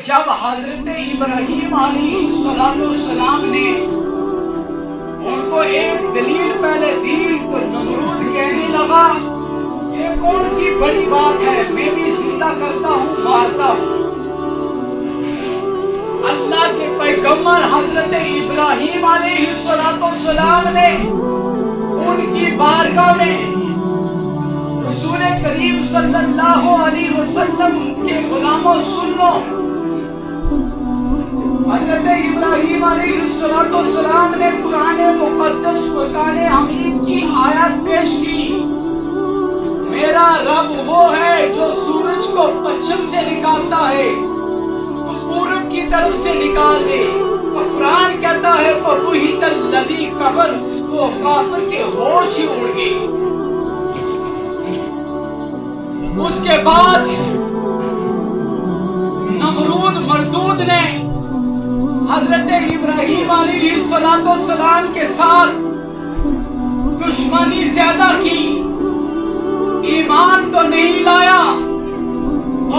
جب حضرت ابراہیم علیہ السلام نے ان کو ایک دلیل پہلے دی تو نمرود کہنے لگا یہ کون سی بڑی بات ہے، میں بھی زندہ کرتا ہوں مارتا ہوں۔ اللہ کے پیغمبر حضرت ابراہیم علیہ السلام نے ان کی بارگاہ میں رسول کریم صلی اللہ علیہ وسلم کے غلاموں سن لو، حضرت ابراہیم علیہ السلام نے قرآن مقدس فرقان حمید کی آیت پیش کی، میرا رب وہ ہے جو سورج کو پچھم سے نکالتا ہے تو پورب کی طرف سے نکال دے، اور قرآن کہتا ہے فَبُہِتَ الَّذِي كَفَرَ، وہ کافر کے ہوش ہی اڑ گئی۔ اس کے بعد نمرود مردود نے حضرت ابراہیم علیہ السلام کے ساتھ دشمنی زیادہ کی، ایمان تو نہیں لایا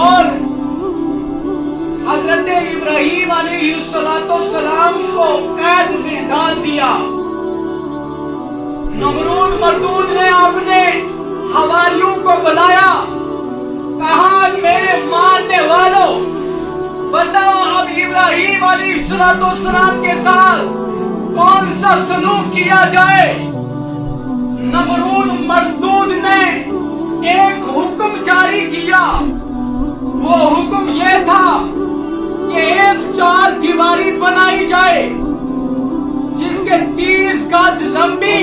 اور حضرت ابراہیم علیہ السلام کو قید میں ڈال دیا۔ نمرود مردود نے اپنے حواریوں کو بلایا، کہا میرے ماننے والوں بتاؤ اب ابراہیم علیہ السلام کے ساتھ کون سا سلوک کیا جائے۔ نمرود مردود نے ایک حکم جاری کیا، وہ حکم یہ تھا کہ ایک چار دیواری بنائی جائے جس کے 30 گز لمبی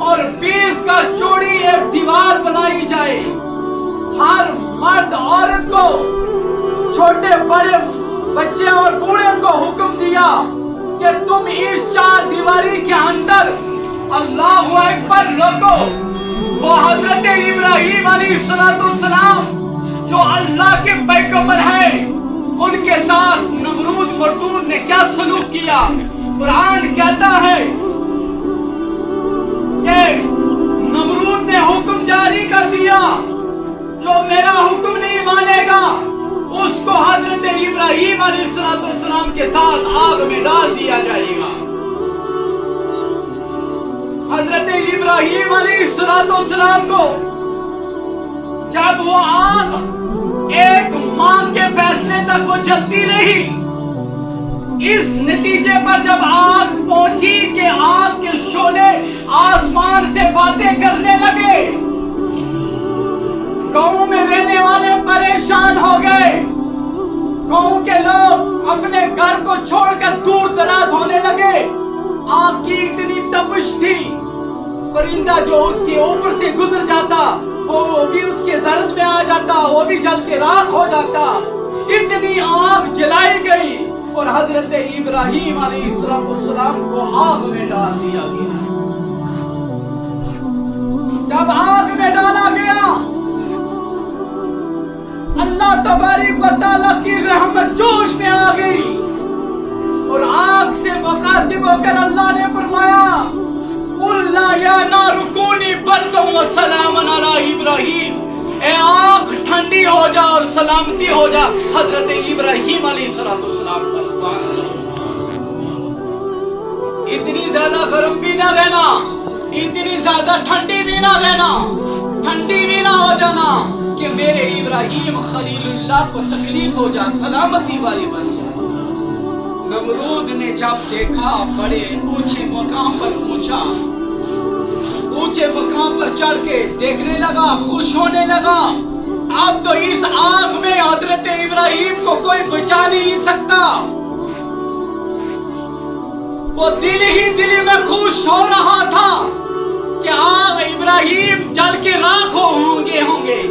اور 20 گز چوڑی ایک دیوار بنائی جائے۔ ہر مرد عورت کو، چھوٹے بڑے بچے اور بوڑھے کو حکم دیا کہ تم اس چار دیواری کے اندر اللہ اکبر لوگو۔ وہ حضرت ابراہیم علیہ السلام جو اللہ کے پیغمبر ہیں ان کے ساتھ نمرود مردود نے کیا سلوک کیا۔ قرآن کہتا ہے کہ نمرود نے حکم جاری کر دیا جو میرا حکم نہیں مانے گا اس کو حضرت ابراہیم علیہ السلام کے ساتھ آگ میں ڈال دیا جائے گا۔ حضرت ابراہیم علیہ السلام کو جب وہ آگ ایک ماں کے فیصلے تک وہ جلتی رہی، اس نتیجے پر جب آگ پہنچی کہ آگ کے شعلے آسمان سے باتیں کرنے لگے، گاؤں میں رہنے والے پریشان ہو گئے، گاؤں کے لوگ اپنے گھر کو چھوڑ کر دور دراز ہونے لگے۔ آگ کی اتنی تپش تھی، پرندہ جو اس کے اوپر سے گزر جاتا وہ بھی اس کے زرد میں آ جاتا، وہ بھی جل کے راکھ ہو جاتا۔ اتنی آگ جلائی گئی اور حضرت ابراہیم علیہ السلام کو آگ میں ڈال دیا گیا۔ جب آگ میں ڈالا گیا اللہ تبارک و تعالیٰ کی رحمت جوش میں آ گئی اور آگ سے مخاطب ہو کر اللہ نے فرمایا قُلْنَا يَا نَارُ كُونِي بَرْدًا وَسَلَامًا عَلَىٰ إِبْرَاهِيمَ، اے آگ ٹھنڈی ہو جا اور سلامتی ہو جا حضرت ابراہیم علیہ السلام پر۔ اتنی زیادہ گرم بھی نہ رہنا، اتنی زیادہ ٹھنڈی بھی نہ رہنا، ٹھنڈی بھی نہ ہو جانا کہ میرے ابراہیم خلیل اللہ کو تکلیف ہو جا، سلامتی والی بن جا۔ نمرود نے جب دیکھا بڑے اونچے مقام پر پہنچا، اونچے مقام پر چڑھ کے دیکھنے لگا، خوش ہونے لگا۔ اب تو اس آگ میں حضرت ابراہیم کو کوئی بچا نہیں سکتا۔ وہ دل ہی دل میں خوش ہو رہا تھا کہ آگ ابراہیم جل کے راکھ ہوں گے،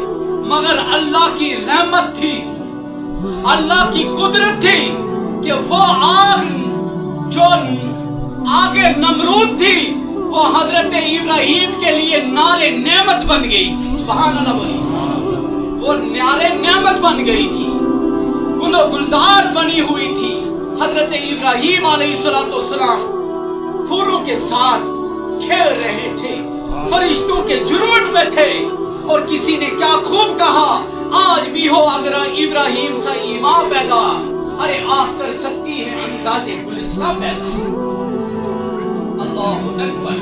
مگر اللہ کی رحمت تھی، اللہ کی قدرت تھی کہ وہ آگ جو آگے نمرود تھی وہ حضرت ابراہیم کے لیے نار نعمت بن گئی تھی۔ سبحان اللہ، وہ نار نعمت بن گئی تھی، گل و گلزار بنی ہوئی تھی۔ حضرت ابراہیم علیہ السلام پھولوں کے ساتھ کھیل رہے تھے، فرشتوں کے جھرمٹ میں تھے، اور کسی نے کیا خوب کہا، آج بھی ہو اگر ابراہیم سے ایمان پیدا، ہر تلواریں آگ کر سکتی ہیں اندازے گلستہ پیدا. اللہ اکبر.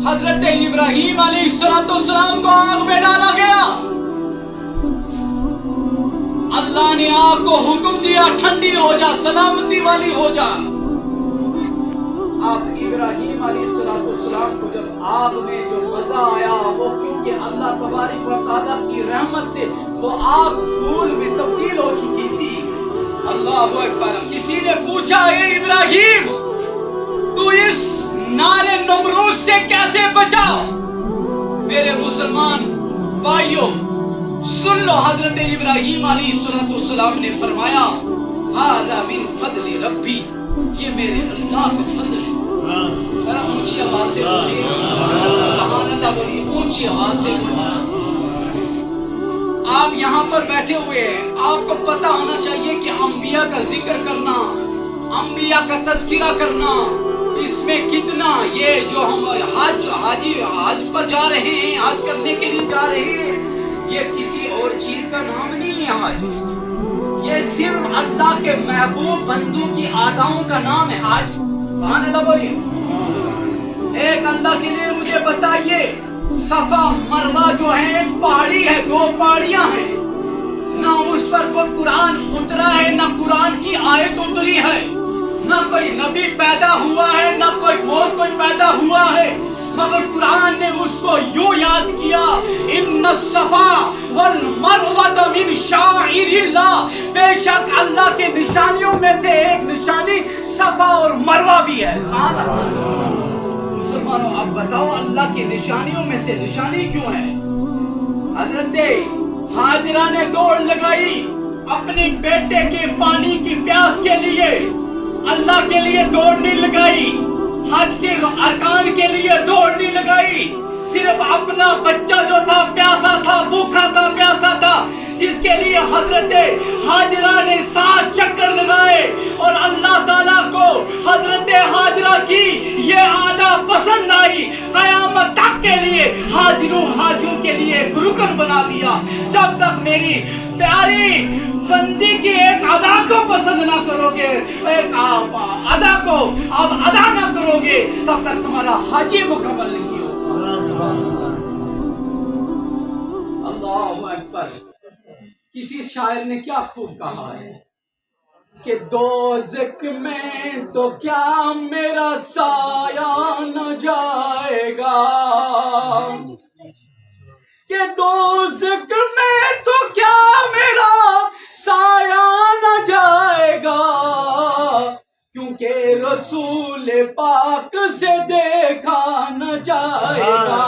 حضرت ابراہیم علیہ السلام کو آگ میں ڈالا گیا. اللہ نے آگ کو حکم دیا ٹھنڈی ہو جا, سلامتی والی ہو جا. اب ابراہیم علیہ السلام کو جب آگ میں جو مزہ آیا وہ کیونکہ اللہ تبارک و تعالیٰ کی رحمت سے وہ آگ پھول میں تبدیل ہو چکی تھی. اللہ اکبر. کسی نے پوچھا اے ابراہیم تو اس نارے نمرود سے کیسے بچا؟ میرے مسلمان بھائیوں سن لو, حضرت ابراہیم علیہ السلام نے فرمایا ھذا من فضل ربی, یہ میرے اللہ کا فضل ہے. ذرا اونچی آواز سے بولیے سبحان اللہ, بولیے اونچی آواز سے بولیے. آپ یہاں پر بیٹھے ہوئے ہیں, آپ کو پتہ ہونا چاہیے کہ انبیاء کا ذکر کرنا, انبیاء کا تذکرہ کرنا, اس میں کتنا یہ جو ہم حج پر جا رہے ہیں, حج کرنے کے لیے جا رہے ہیں, یہ کسی اور چیز کا نام نہیں ہے. حج یہ صرف اللہ کے محبوب بندوں کی آداؤں کا نام ہے. حج سبحان اللہ بولیے. ایک اللہ کے لیے مجھے بتائیے, صفا مروہ جو ہے ایک پہاڑی ہے, دو پہاڑیاں ہیں, نہ اس پر کوئی قرآن اترا ہے, نہ قرآن کی آیت اتری ہے, نہ کوئی نبی پیدا ہوا ہے, نہ کوئی اور کوئی پیدا ہوا ہے, مگر قرآن نے اس کو یوں یاد کیا ان الصفا والمروہ من شعائر اللہ, بے شک اللہ کے نشانیوں میں سے ایک نشانی صفا اور مروہ بھی ہے. سبحان اللہ. مسلمانوں اب بتاؤ اللہ کی نشانیوں میں سے نشانی کیوں ہے؟ حضرت ہاجرہ نے دوڑ لگائی اپنے بیٹے کے پانی کی پیاس کے لیے, اللہ کے لیے دوڑ نہیں لگائی, حج کے ارکان کے لیے دوڑ نہیں لگائی, صرف اپنا بچہ جو تھا پیاسا تھا, بھوکا تھا, پیاسا تھا, جس کے لیے حضرت ہاجرہ نے 7 چکر لگائے. اور اللہ تعالیٰ کو حضرت ہاجرہ کی یہ عادت پسند آئی, قیامت تک کے لیے حاجیوں کے لیے ایک رکن بنا دیا. جب تک میری پیاری بندی کی ایک ادا کو پسند نہ کرو گے, ایک ادا کو آپ ادا نہ کرو گے, تب تک تمہارا حج مکمل نہیں ہوگا. اللہ اکبر. کسی شاعر نے کیا خوب کہا ہے کہ دوزخ میں تو کیا میرا سایہ نہ جائے گا, کہ دوزخ میں تو کیا میرا سایہ نہ جائے گا, کیونکہ رسول پاک سے دیکھا نہ جائے گا,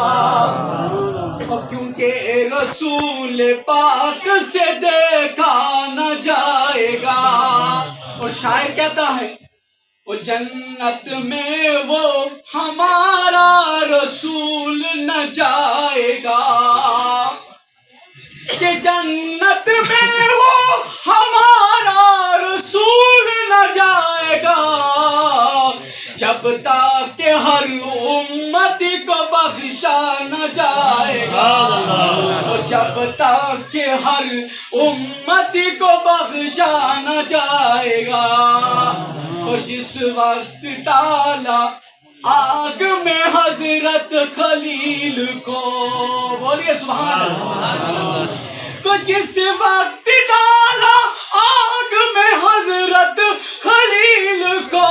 کیونکہ رسول پاک سے دیکھا نہ جائے گا. اور شاعر کہتا ہے وہ جنت میں وہ ہمارا رسول نہ جائے گا, کہ جنت میں وہ ہمارا رسول نہ جائے گا, جب تک کہ ہر امتی کو بخشا نہ جائے گا, جب تک کہ ہر امتی کو بخشا نہ جائے گا. اور جس وقت ڈالا آگ میں حضرت خلیل کو, بولیے سبحان اللہ, کو جس وقت ڈالا آگ میں حضرت خلیل کو,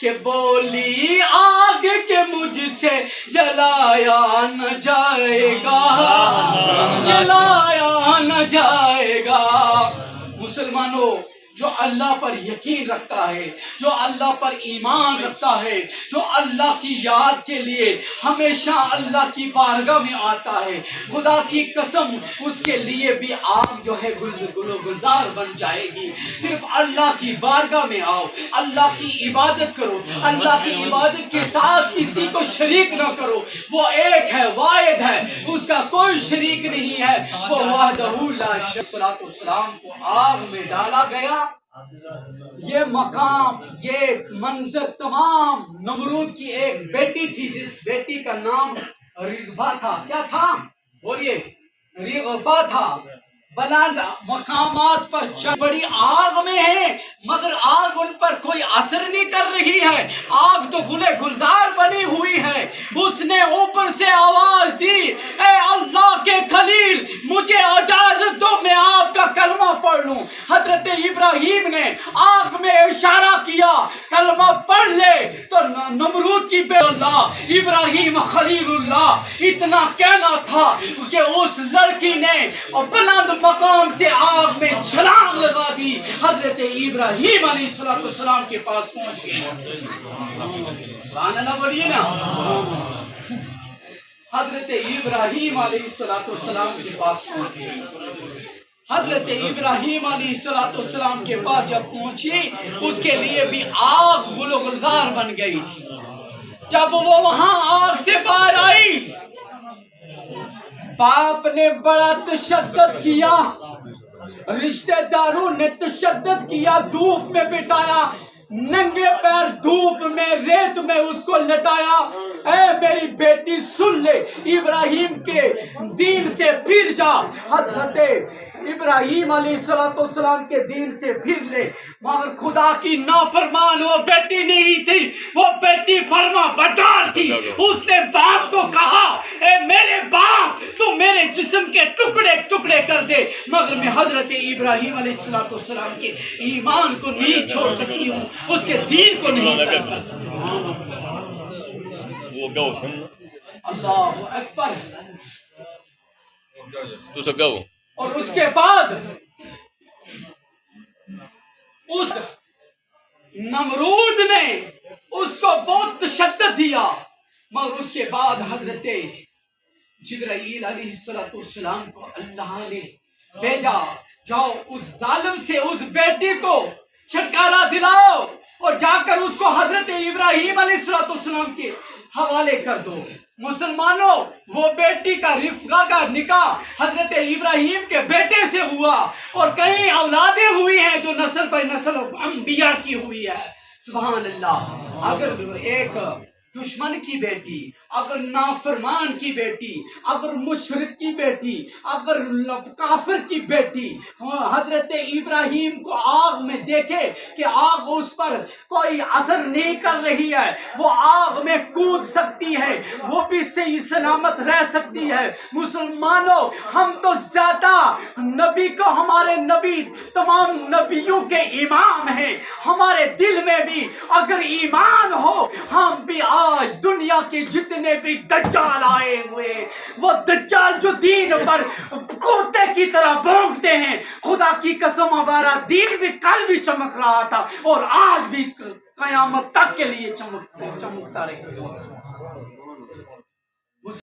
کہ بولی آگ کے مجھ سے جلایا نہ جائے گا, جلایا نہ جائے گا. مسلمانوں جو اللہ پر یقین رکھتا ہے, جو اللہ پر ایمان رکھتا ہے, جو اللہ کی یاد کے لیے ہمیشہ اللہ کی بارگاہ میں آتا ہے, خدا کی قسم اس کے لیے بھی آگ جو ہے گلزار بن جائے گی. صرف اللہ کی بارگاہ میں آؤ, اللہ کی عبادت کرو, اللہ کی عبادت کے ساتھ کسی کو شریک نہ کرو. وہ ایک ہے, واحد ہے, اس کا کوئی شریک نہیں ہے, وہ وحدہ لا شریک له. السلام کو آگ میں ڈالا گیا. یہ مقام, یہ منظر تمام نمرود کی ایک بیٹی تھی, جس بیٹی کا نام ریغفا تھا. کیا تھا؟ بولیے, ریغفا تھا. بلند مقامات پر بڑی آگ میں ہیں، مگر آگ ان پر کوئی اثر نہیں کر رہی ہے، آگ تو گلے گلزار بنی ہوئی ہے۔ اس نے اوپر سے آواز دی، اے اللہ کے خلیل مجھے اجازت دو میں آپ کا کلمہ پڑھ لوں۔ حضرت ابراہیم نے آگ میں اشارہ کیا کلمہ پڑھ لے، تو نمرود کی بے اللہ ابراہیم خلیل اللہ اتنا کہنا تھا کہ اس لڑکی نے بلند مقام سے آگ میں چھلانگ لگا دی، حضرت ابراہیم علیہ السلام کے پاس پہنچ گئے۔ سبحان اللہ بولیے نا۔ حضرت ابراہیم علیہ السلام کے پاس پہنچ گئے۔ حضرت ابراہیم علیہ السلام کے پاس جب پہنچی، اس کے لیے بھی آگ گل و گلزار بن گئی تھی۔ جب وہ وہاں آگ سے باہر آئی، باپ نے بڑا تشدد کیا، رشتہ داروں نے تشدد کیا، دھوپ میں بٹھایا، ننگے پیر دھوپ میں ریت میں اس کو لٹایا۔ اے میری بیٹی سن لے، ابراہیم کے دین سے پھر جا، حضرت ابراہیم علیہ السلام کے دین سے پھر لے۔ مگر خدا کی نافرمان وہ بیٹی نہیں تھی، وہ بیٹی فرما بردار تھی۔ اس نے باپ کو کہا، اے میرے باپ تو میرے جسم کے ٹکڑے ٹکڑے کر دے، مگر میں حضرت ابراہیم علیہ السلام کے ایمان کو نہیں چھوڑ سکتی ہوں، اس کے دین کو نہیں ترک کر سکتی ہوں۔ اللہ اکبر۔ اور اس کے بعد اس نمرود نے اس کو بہت تشدد دیا، مگر اس کے بعد حضرت جبرائیل علیہ السلام کو اللہ نے بھیجا، جاؤ اس ظالم سے اس بیٹی کو چھٹکارا دلاؤ اور جا کر اس کو حضرت ابراہیم علیہ السلام کے حوالے کر دو۔ مسلمانوں، وہ بیٹی کا رفقہ کا نکاح حضرت ابراہیم کے بیٹے سے ہوا، اور کئی اولادیں ہوئی ہیں جو نسل پر نسل انبیاء کی ہوئی ہے۔ سبحان اللہ۔ اگر ایک دشمن کی بیٹی، اگر نافرمان کی بیٹی، اگر مشرک کی بیٹی، اگر کافر کی بیٹی حضرت ابراہیم کو آگ میں دیکھے کہ آگ اس پر کوئی اثر نہیں کر رہی ہے، وہ آگ میں کود سکتی ہے، وہ بھی صحیح سلامت رہ سکتی ہے۔ مسلمانوں، ہم تو زیادہ نبی کو، ہمارے نبی تمام نبیوں کے امام ہیں، ہمارے دل میں بھی اگر ایمان ہو، ہم بھی آج دنیا کے جتنے بھی دجال آئے ہوئے، وہ دجال جو دین پر کوتے کی طرح بھونکتے ہیں، خدا کی قسم ہمارا دین بھی کل بھی چمک رہا تھا اور آج بھی قیامت تک کے لیے چمکتا رہے گا۔